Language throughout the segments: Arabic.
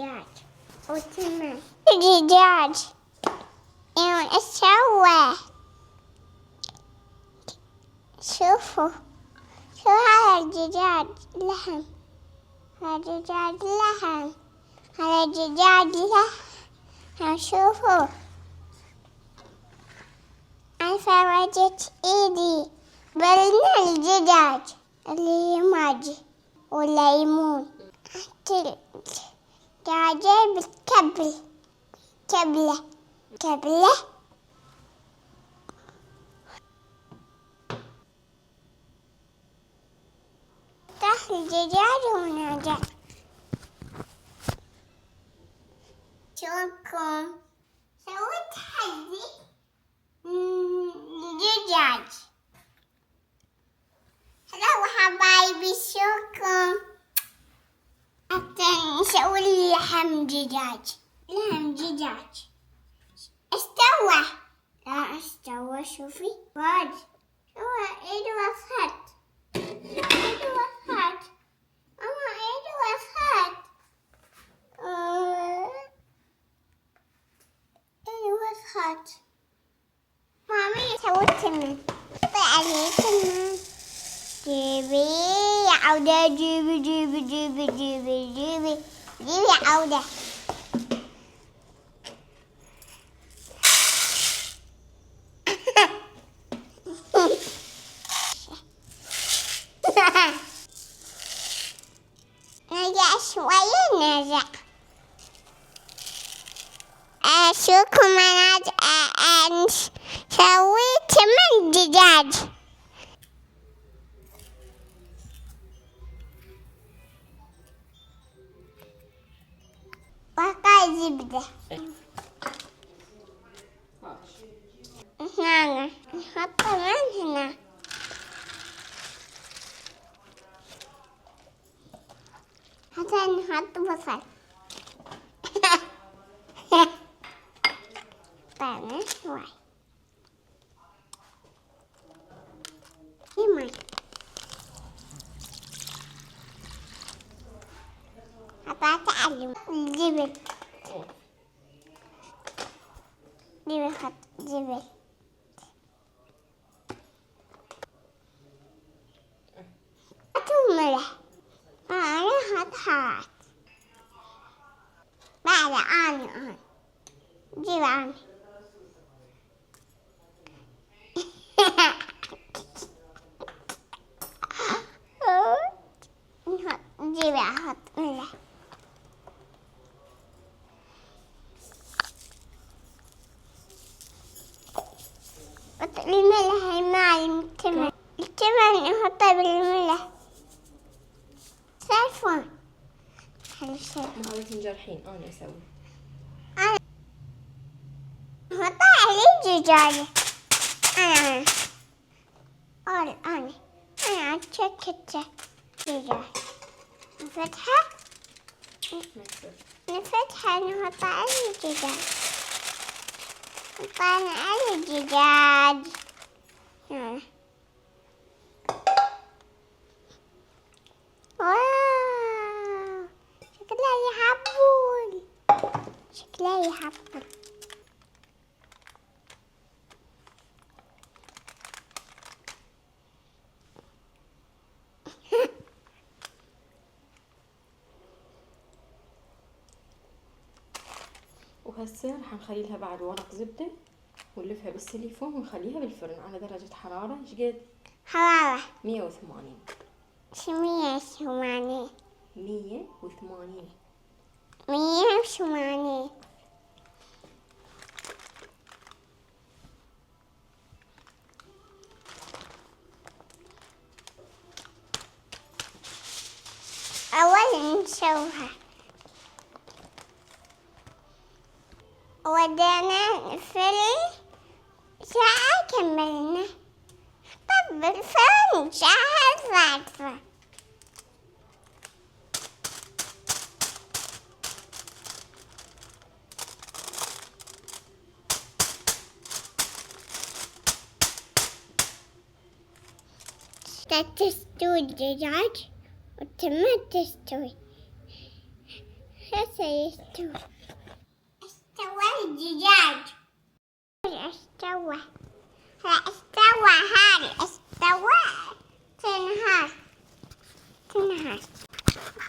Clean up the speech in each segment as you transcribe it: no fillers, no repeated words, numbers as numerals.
الدجاج وتمام الدجاج ايش سوى؟ شوفوا هذا الدجاج لحم، هذا الدجاج لحم، هذا الدجاج لحم. شوفوا أنا فرجت إيدي بلنا الدجاج اللي ماجي والليمون دجاجة بالكبلة تحت الدجاج ونرجع. شوفكم سويت حدي دجاج. هلا حبايبي شوفكم نسوي لحم دجاج. استوى؟ لا استوى. شوفي واجد هو ايده وفات. ايده وفات. مامي سويت تمام. عليه تمام. جيبي يا عودة، جيبي يا عودة. نرجع شوية نرجع. أشوفكم أنا سويت من دجاج. وقع زبدة. هنا نحط من هنا. حتى نحط بصل. طعمه شوي. ماي حطيت علم الجبل. حط جبل. ملح. أنا حط حارات. بعد أنا جيب أنا. جيب أحط ملح. الملح الماء التمن نحطه بالملح. سالفون حلو شيء. هذا تنجرحين أنا أسوي. نحط عليه دجاجة. أنا أتشكت دجاج. نفتحها نحط عليه دجاج. نحط عليه دجاج. واو شكلها يحبون. وهسه راح نخلي لها بعد ورق زبدة ونلفها بالسيليفون ونخليها بالفرن على درجة حرارة ايش قد؟ حرارة 180. 180. 180. 180. أولا نسويها ودينا الفرن ساعة كملنا. طب الفرن ساعة فاتفة. تستوي الدجاج وتم تستوي. سيستوي. استوى الدجاج. استوى. لا استوى هذا استوى. تنهار.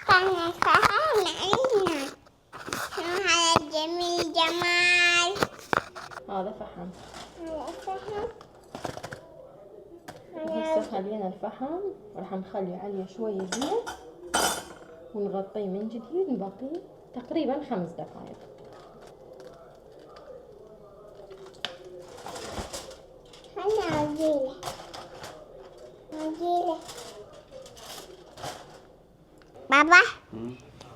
كان فهم علينا. شنو هذا الجميل جمال. هذا فحم. هذا فهم. هسه خلينا الفحم راح نخلي عليه شوية زيت ونغطيه من جديد، نبقيه تقريبا 5 دقائق. هلا عجيلة. بابا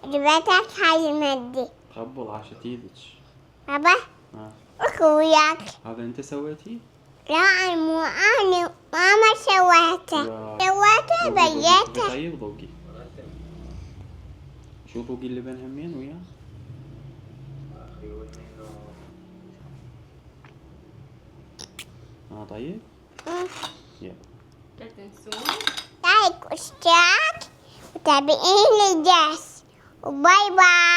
ربطك هاي المادة. قبل عشان ايدك. بابا وياك. هذا انت سويتي؟ لا مو أنا ماما سويته. سويته بيته. طيب ذوقي. شو ذوقي اللبن همين وياه؟ طيب. يلا. لا تنسون لايك واشتراك وتابعيني الجرس وباي باي.